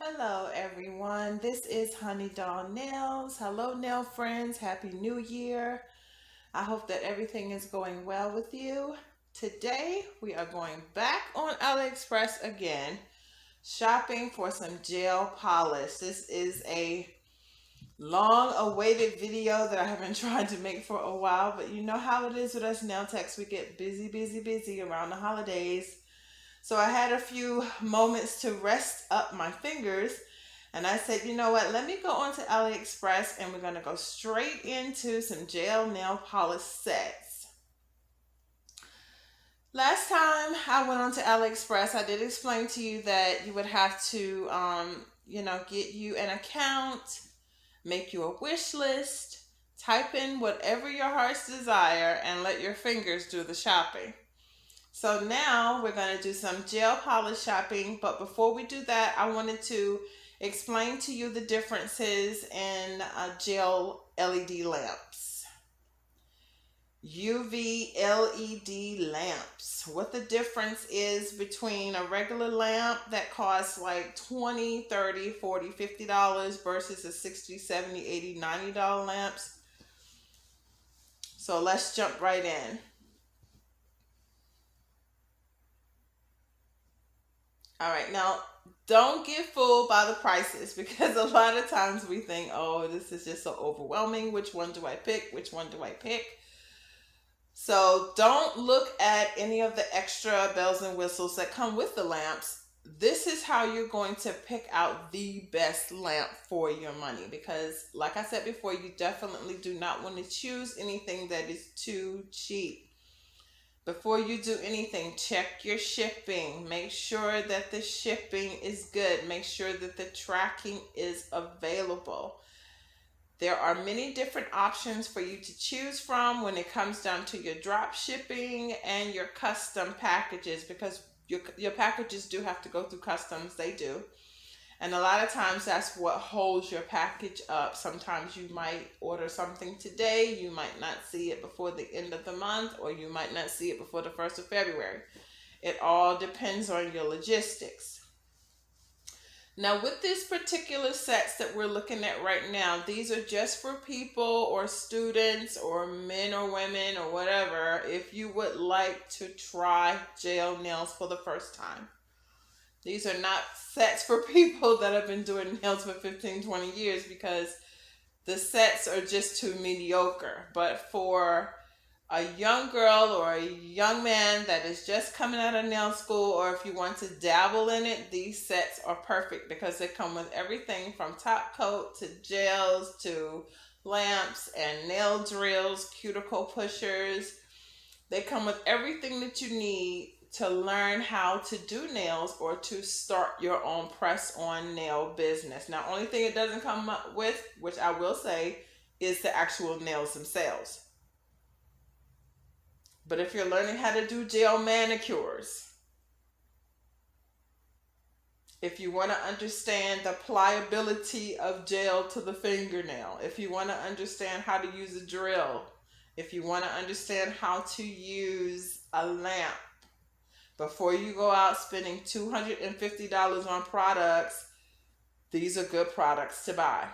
Hello everyone, this is Honey Doll Nails. Hello nail friends, Happy New Year. I hope that everything is going well with you. Today we are going back on AliExpress again, shopping for some gel polish. This is a long awaited video that I have been trying to make for a while, but you know how it is with us nail techs. We get busy around the holidays. So I had a few moments to rest up my fingers, and I said, you know what, let me go on to AliExpress and we're going to go straight into some gel nail polish sets. Last time I went on to AliExpress, I did explain to you that you would have to, get you an account, make you a wish list, type in whatever your heart's desire, and let your fingers do the shopping. So now we're going to do some gel polish shopping, but before we do that, I wanted to explain to you the differences in gel LED lamps. UV LED lamps. What the difference is between a regular lamp that costs like $20, $30, $40, $50 versus a $60, $70, $80, $90 lamps. So let's jump right in. All right, now don't get fooled by the prices because a lot of times we think, oh, this is just so overwhelming. Which one do I pick? Which one do I pick? So don't look at any of the extra bells and whistles that come with the lamps. This is how you're going to pick out the best lamp for your money because, like I said before, you definitely do not want to choose anything that is too cheap. Before you do anything, check your shipping. Make sure that the shipping is good. Make sure that the tracking is available. There are many different options for you to choose from when it comes down to your drop shipping and your custom packages because your packages do have to go through customs. They do. And a lot of times that's what holds your package up. Sometimes you might order something today, you might not see it before the end of the month, or you might not see it before the 1st of February. It all depends on your logistics. Now with these particular sets that we're looking at right now, these are just for people or students or men or women or whatever, if you would like to try gel nails for the first time. These are not sets for people that have been doing nails for 15, 20 years because the sets are just too mediocre. But for a young girl or a young man that is just coming out of nail school, or if you want to dabble in it, these sets are perfect because they come with everything from top coat to gels to lamps and nail drills, cuticle pushers. They come with everything that you need to learn how to do nails or to start your own press-on nail business. Now, only thing it doesn't come up with, which I will say, is the actual nails themselves. But if you're learning how to do gel manicures, if you want to understand the pliability of gel to the fingernail, if you want to understand how to use a drill, if you want to understand how to use a lamp, before you go out spending $250 on products, these are good products to buy.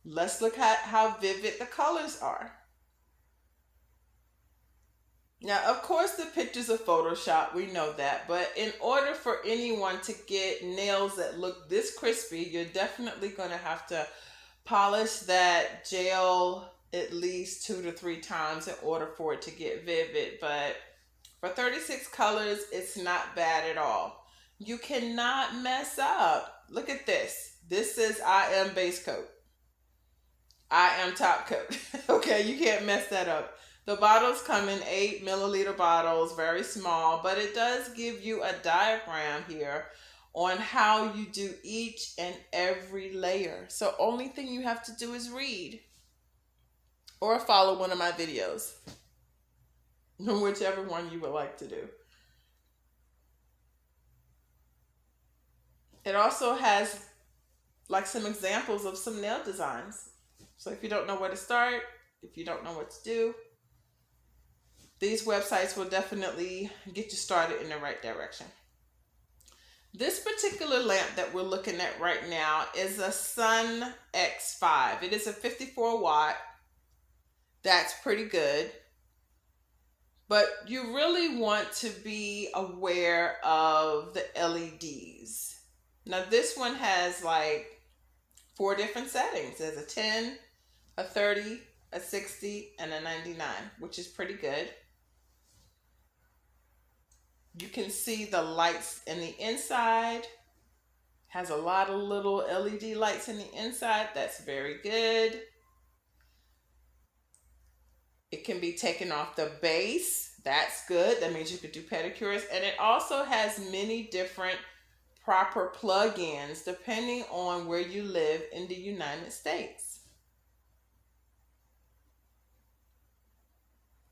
Let's look at how vivid the colors are. Now, of course, the pictures are Photoshop, we know that, but in order for anyone to get nails that look this crispy, you're definitely going to have to polish that gel at least 2 to 3 times in order for it to get vivid, but for 36 colors, it's not bad at all. You cannot mess up. Look at this. This says I am base coat. I am top coat. Okay, you can't mess that up. The bottles come in 8 milliliter bottles, very small, but it does give you a diagram here on how you do each and every layer. So only thing you have to do is read or follow one of my videos. Whichever one you would like to do. It also has like some examples of some nail designs. So if you don't know where to start, if you don't know what to do, these websites will definitely get you started in the right direction. This particular lamp that we're looking at right now is a Sun X5. It is a 54 watt. That's pretty good. But you really want to be aware of the LEDs. Now this one has like 4 different settings. There's a 10, a 30, a 60, and a 99, which is pretty good. You can see the lights in the inside. Has a lot of little LED lights in the inside. That's very good. It can be taken off the base. That's good. That means you could do pedicures. And it also has many different proper plug-ins depending on where you live in the United States.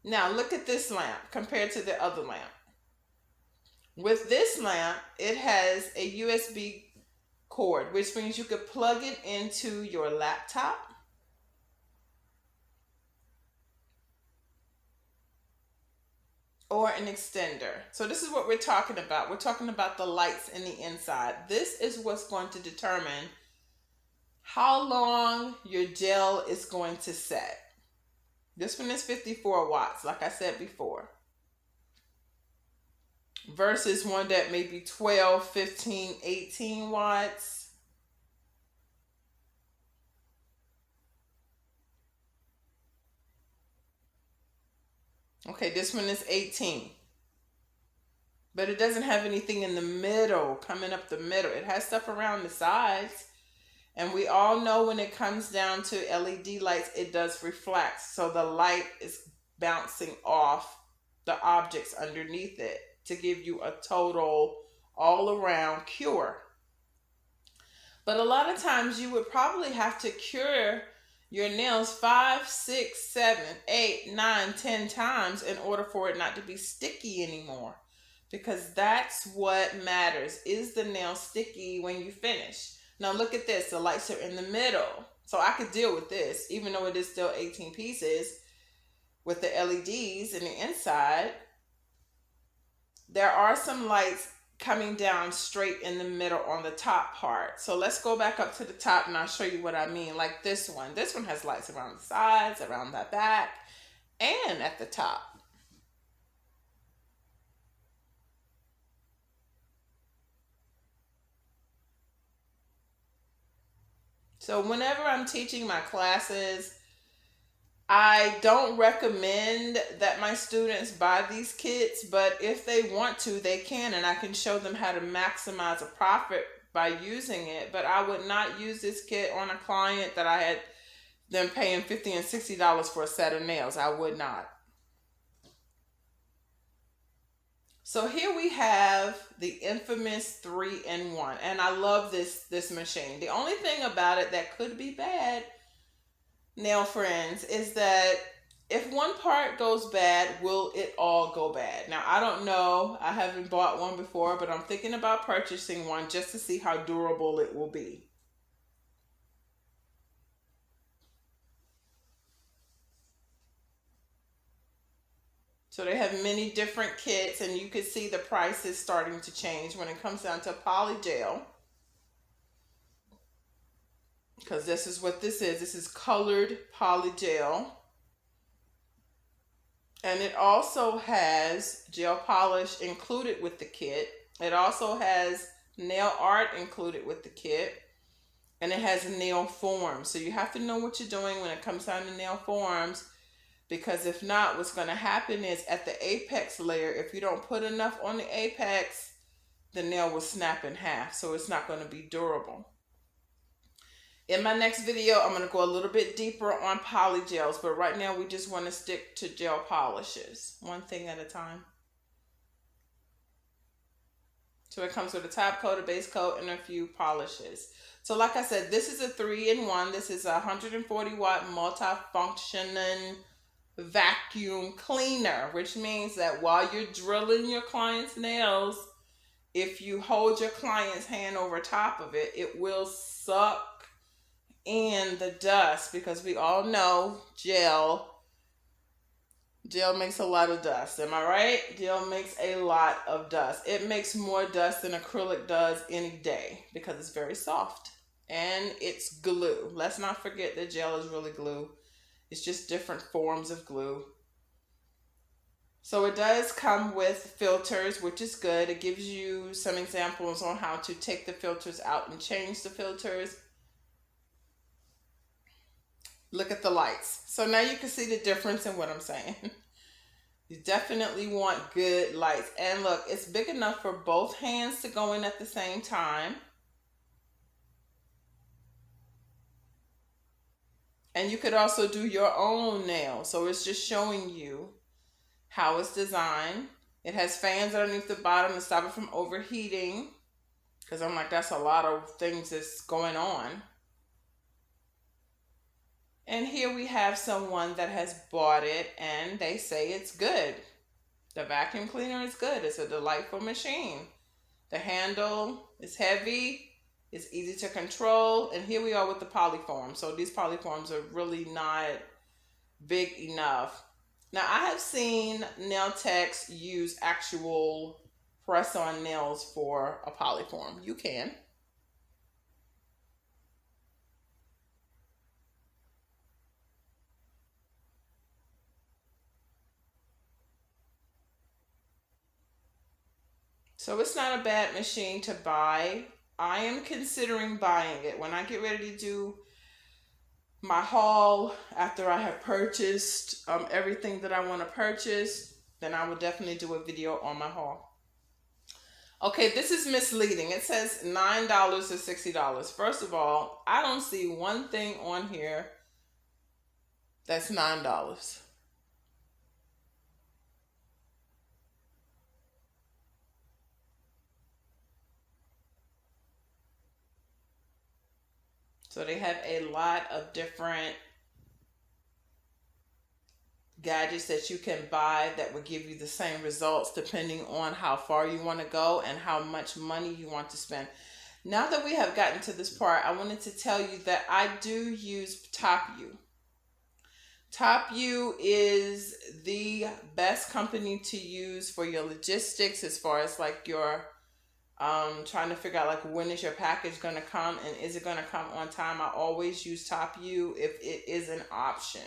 Now look at this lamp compared to the other lamp. With this lamp, it has a USB cord, which means you could plug it into your laptop. Or an extender. So this is what we're talking about. We're talking about the lights in the inside. This is what's going to determine how long your gel is going to set. This one is 54 watts, like I said before, versus one that may be 12, 15, 18 watts. Okay, this one is 18. But it doesn't have anything in the middle, coming up the middle. It has stuff around the sides. And we all know when it comes down to LED lights, it does reflect. So the light is bouncing off the objects underneath it to give you a total all-around cure. But a lot of times you would probably have to cure your nails 5, 6, 7, 8, 9, 10 times in order for it not to be sticky anymore. Because that's what matters. Is the nail sticky when you finish? Now look at this. The lights are in the middle. So I could deal with this, even though it is still 18 pieces with the LEDs in the inside. There are some lights coming down straight in the middle on the top part. So let's go back up to the top and I'll show you what I mean. Like this one. This one has lights around the sides, around the back, and at the top. So whenever I'm teaching my classes, I don't recommend that my students buy these kits, but if they want to, they can, and I can show them how to maximize a profit by using it. But I would not use this kit on a client that I had them paying $50 and $60 for a set of nails. I would not. So here we have the infamous 3-in-1, and I love this machine. The only thing about it that could be bad, nail friends, is that if one part goes bad, will it all go bad? Now, I don't know. I haven't bought one before, but I'm thinking about purchasing one just to see how durable it will be. So they have many different kits, and you can see the prices starting to change when it comes down to polygel. Because this is what this is. This is colored polygel. And it also has gel polish included with the kit. It also has nail art included with the kit. And it has nail forms. So you have to know what you're doing when it comes down to nail forms. Because if not, what's going to happen is at the apex layer, if you don't put enough on the apex, the nail will snap in half. So it's not going to be durable. In my next video, I'm going to go a little bit deeper on polygels, but right now we just want to stick to gel polishes, one thing at a time. So it comes with a top coat, a base coat, and a few polishes. So like I said, this is a 3-in-1. This is a 140 watt multifunctioning vacuum cleaner, which means that while you're drilling your client's nails, if you hold your client's hand over top of it, it will suck in the dust, because we all know gel Gel makes a lot of dust. Am I right? Gel makes a lot of dust. It makes more dust than acrylic does any day because it's very soft. And it's glue. Let's not forget that gel is really glue. It's just different forms of glue. So it does come with filters, which is good. It gives you some examples on how to take the filters out and change the filters. Look at the lights. So now you can see the difference in what I'm saying. You definitely want good lights. And look, it's big enough for both hands to go in at the same time. And you could also do your own nail. So it's just showing you how it's designed. It has fans underneath the bottom to stop it from overheating. Because I'm like, that's a lot of things that's going on. And here we have someone that has bought it and they say it's good. The vacuum cleaner is good. It's a delightful machine. The handle is heavy. It's easy to control. And here we are with the Polyform. So these Polyforms are really not big enough. Now I have seen nail techs use actual press-on nails for a Polyform. You can. So it's not a bad machine to buy. I am considering buying it. When I get ready to do my haul, after I have purchased everything that I want to purchase, then I will definitely do a video on my haul. Okay, this is misleading. It says $9 or $60. First of all, I don't see one thing on here that's $9. So they have a lot of different gadgets that you can buy that will give you the same results depending on how far you want to go and how much money you want to spend. Now that we have gotten to this part, I wanted to tell you that I do use Top U. Top U is the best company to use for your logistics as far as like your trying to figure out like when is your package going to come and is it going to come on time. I always use Top U if it is an option.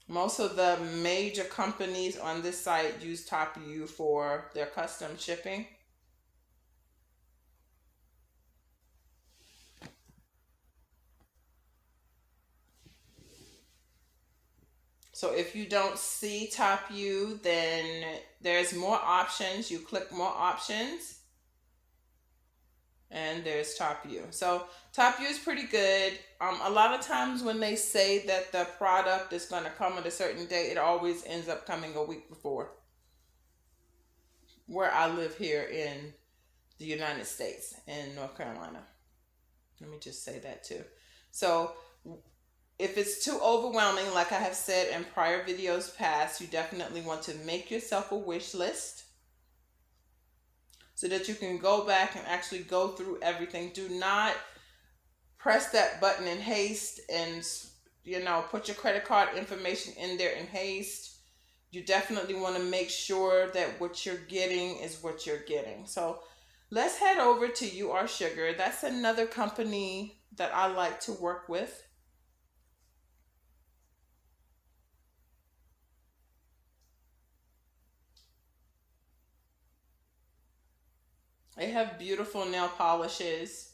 Most of the major companies on this site use Top U for their custom shipping. So if you don't see Top U, then there's more options. You click more options and there's Top U. So Top U is pretty good. A lot of times when they say that the product is going to come at a certain date, it always ends up coming a week before. Where I live here in the United States, in North Carolina. Let me just say that too. So if it's too overwhelming, like I have said in prior videos past, you definitely want to make yourself a wish list so that you can go back and actually go through everything. Do not press that button in haste and, put your credit card information in there in haste. You definitely want to make sure that what you're getting is what you're getting. So let's head over to You Are Sugar. That's another company that I like to work with. They have beautiful nail polishes.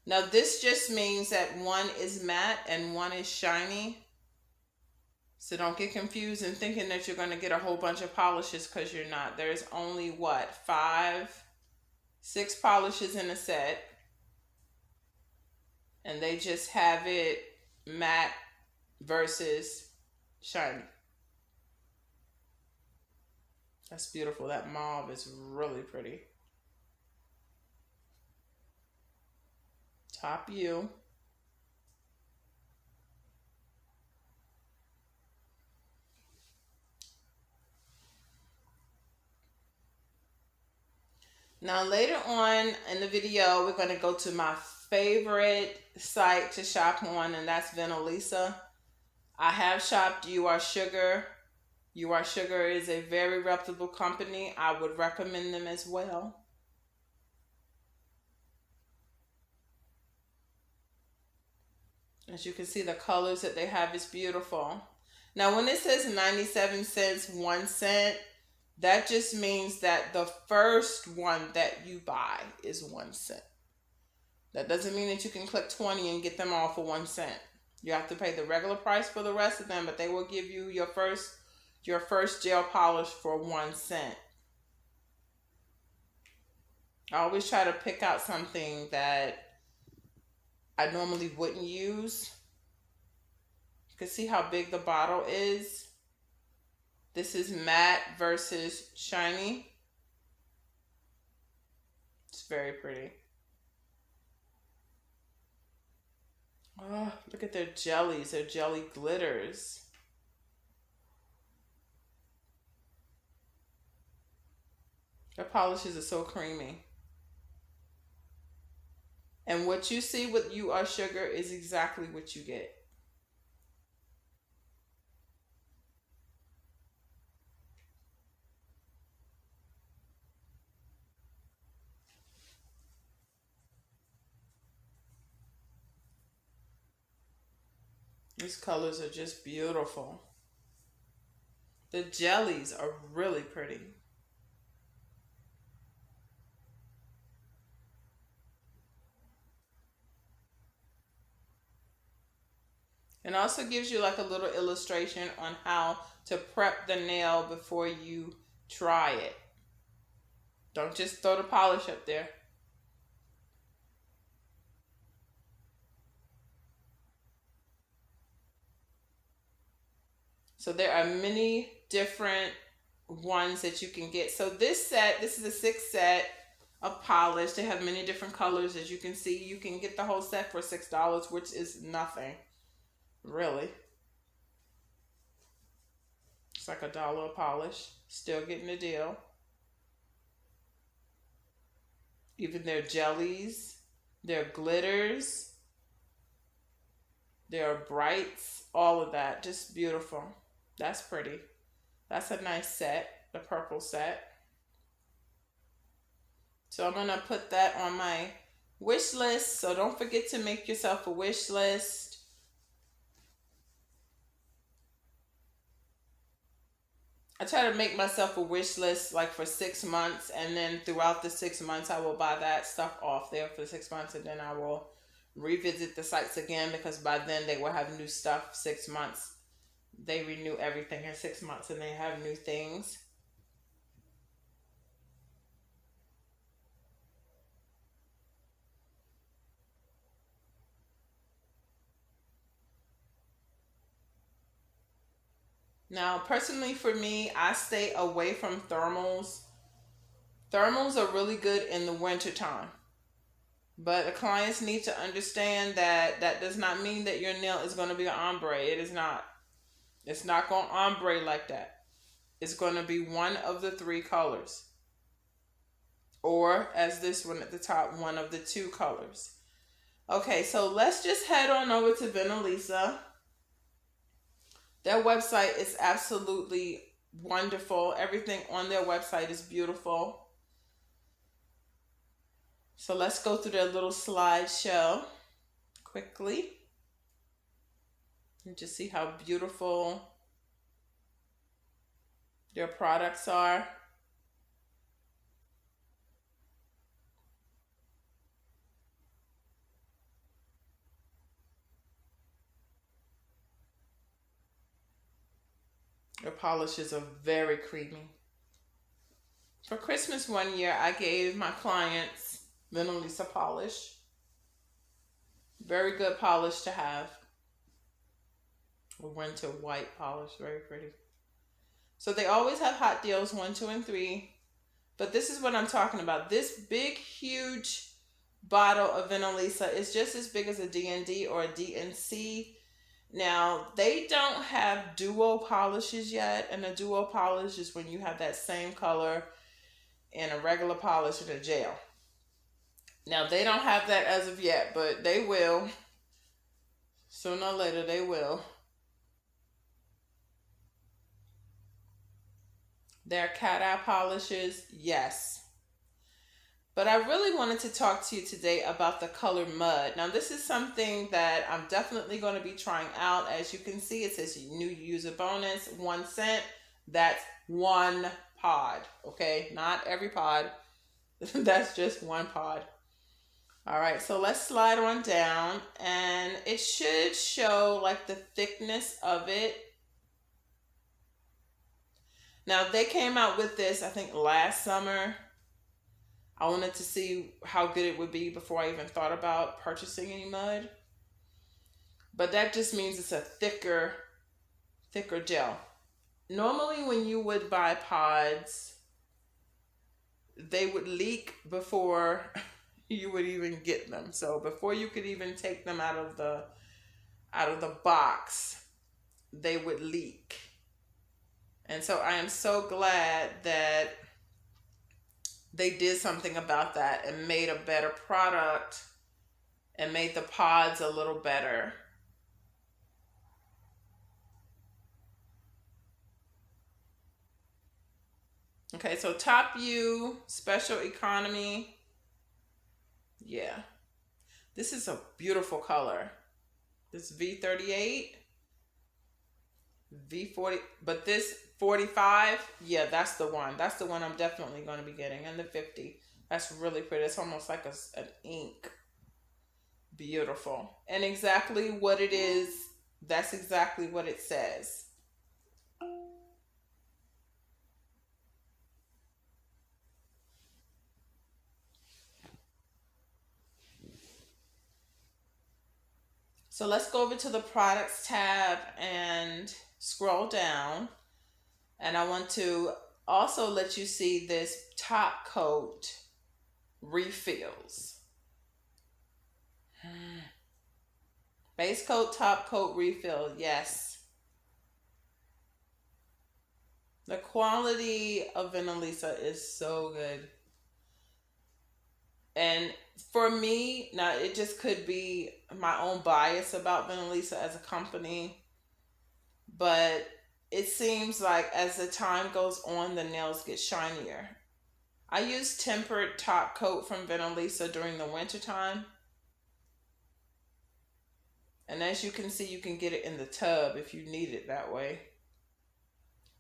Now this just means that one is matte and one is shiny. So don't get confused in thinking that you're going to get a whole bunch of polishes because you're not. There's only 6 polishes in a set. And they just have it matte versus shiny. That's beautiful. That mauve is really pretty. Top U. Now later on in the video, we're going to go to my favorite site to shop on, and that's VenaLisa. I have shopped You Are Sugar. You Are Sugar is a very reputable company. I would recommend them as well. As you can see, the colors that they have is beautiful. Now, when it says 97 cents, 1 cent, that just means that the first one that you buy is 1 cent. That doesn't mean that you can click 20 and get them all for 1 cent. You have to pay the regular price for the rest of them, but they will give you your first gel polish for 1 cent. I always try to pick out something that I normally wouldn't use. You can see how big the bottle is. This is matte versus shiny. It's very pretty. Oh, look at their jellies, their jelly glitters. Their polishes are so creamy. And what you see with You Are Sugar is exactly what you get. These colors are just beautiful. The jellies are really pretty. It also gives you like a little illustration on how to prep the nail before you try it. Don't just throw the polish up there. So there are many different ones that you can get. So this is a 6 set of polish. They have many different colors. As you can see, you can get the whole set for $6, which is nothing, really. It's like $1 a polish. Still getting a deal. Even their jellies, their glitters, their brights, all of that, just beautiful. That's pretty. That's a nice set, the purple set. So I'm gonna put that on my wish list. So don't forget to make yourself a wish list. I try to make myself a wish list like for 6 months, and then throughout the 6 months I will buy that stuff off there for 6 months, and then I will revisit the sites again, because by then they will have new stuff. 6 months, they renew everything in 6 months, and they have new things. Now, personally for me, I stay away from thermals. Thermals are really good in the winter time, but the clients need to understand that that does not mean that your nail is going to be an ombre. It is not. It's not going to ombre like that. It's going to be one of the 3 colors. Or, as this one at the top, one of the 2 colors. Okay, so let's just head on over to VenaLisa. Their website is absolutely wonderful. Everything on their website is beautiful. So let's go through their little slideshow quickly. And just see how beautiful their products are. Their polishes are very creamy. For Christmas one year, I gave my clients VenaLisa polish. Very good polish to have. Winter white polish, very pretty. So they always have hot deals, 1, 2, and 3. But this is what I'm talking about. This big, huge bottle of VenaLisa is just as big as a D&D or a DNC. Now, they don't have duo polishes yet, and a duo polish is when you have that same color in a regular polish and a gel. Now, they don't have that as of yet, but they will. Sooner or later, they will. They're cat eye polishes, yes. But I really wanted to talk to you today about the color Mud. Now, this is something that I'm definitely going to be trying out. As you can see, it says new user bonus, 1 cent. That's one pod, okay? Not every pod. That's just one pod. All right, so let's slide on down, and it should show like the thickness of it. Now, they came out with this, I think, last summer. I wanted to see how good it would be before I even thought about purchasing any Mud. But that just means it's a thicker gel. Normally, when you would buy pods, they would leak before you would even get them. So before you could even take them out of the box, they would leak. And so I am so glad that they did something about that and made a better product and made the pods a little better. Okay, so top view, special economy. Yeah. This is a beautiful color. This V38, V40, but this 45, yeah, that's the one. That's the one I'm definitely going to be getting. And the 50, that's really pretty. It's almost like an ink. Beautiful. And exactly what it is, that's exactly what it says. So let's go over to the products tab and scroll down. And I want to also let you see this top coat refills. Base coat, top coat refill, yes. The quality of VenaLisa is so good. And for me, now it just could be my own bias about VenaLisa as a company, but it seems like as the time goes on, the nails get shinier. I use tempered top coat from VenaLisa during the winter time. And as you can see, you can get it in the tub if you need it that way.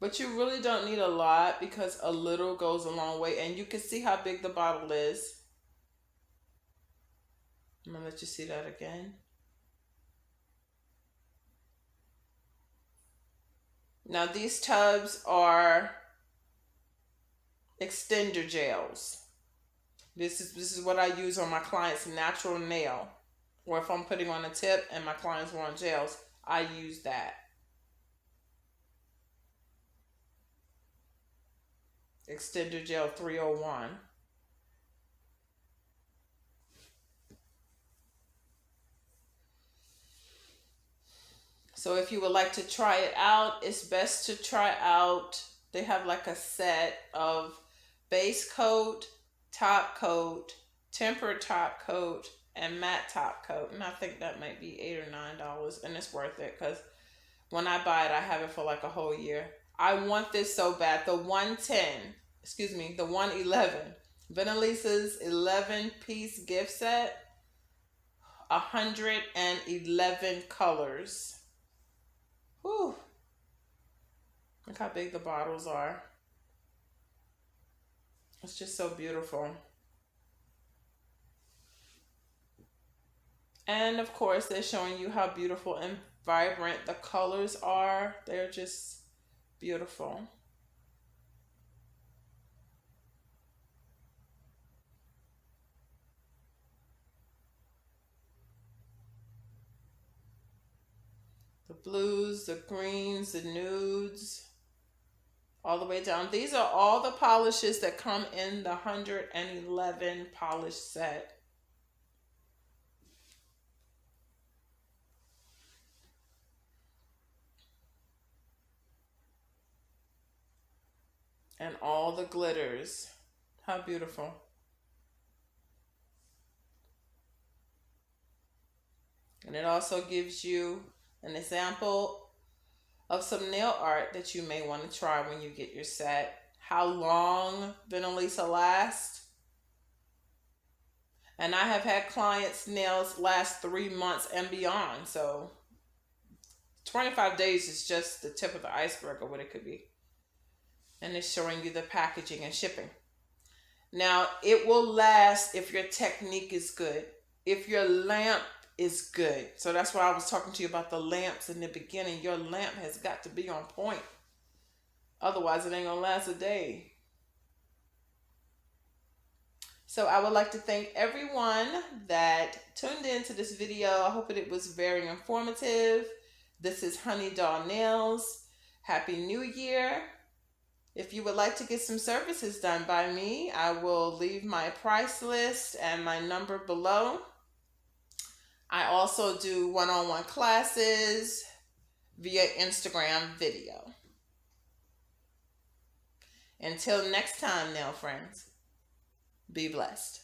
But you really don't need a lot because a little goes a long way. And you can see how big the bottle is. I'm going to let you see that again. Now these tubs are extender gels. This is what I use on my client's natural nail. Or if I'm putting on a tip and my clients want gels, I use that. Extender Gel 301. So if you would like to try it out, it's best to try out, they have like a set of base coat, top coat, tempered top coat, and matte top coat. And I think that might be $8 or $9, and it's worth it because when I buy it, I have it for like a whole year. I want this so bad. The 111. VenaLisa's 11-piece gift set, 111 colors. Whew. Look how big the bottles are. It's just so beautiful. And of course, they're showing you how beautiful and vibrant the colors are. They're just beautiful. The blues, the greens, the nudes, all the way down. These are all the polishes that come in the 111 polish set. And all the glitters. How beautiful. And it also gives you an example of some nail art that you may want to try when you get your set. how long VenaLisa lasts. And I have had clients' nails last 3 months and beyond. So 25 days is just the tip of the iceberg of what it could be. And it's showing you the packaging and shipping. Now, it will last if your technique is good, if your lamp is good. So that's why I was talking to you about the lamps in the beginning. Your lamp has got to be on point. Otherwise, it ain't going to last a day. So I would like to thank everyone that tuned into this video. I hope it was very informative. This is Honey Doll Nails. Happy New Year. If you would like to get some services done by me, I will leave my price list and my number below. I also do one-on-one classes via Instagram video. Until next time, nail friends, be blessed.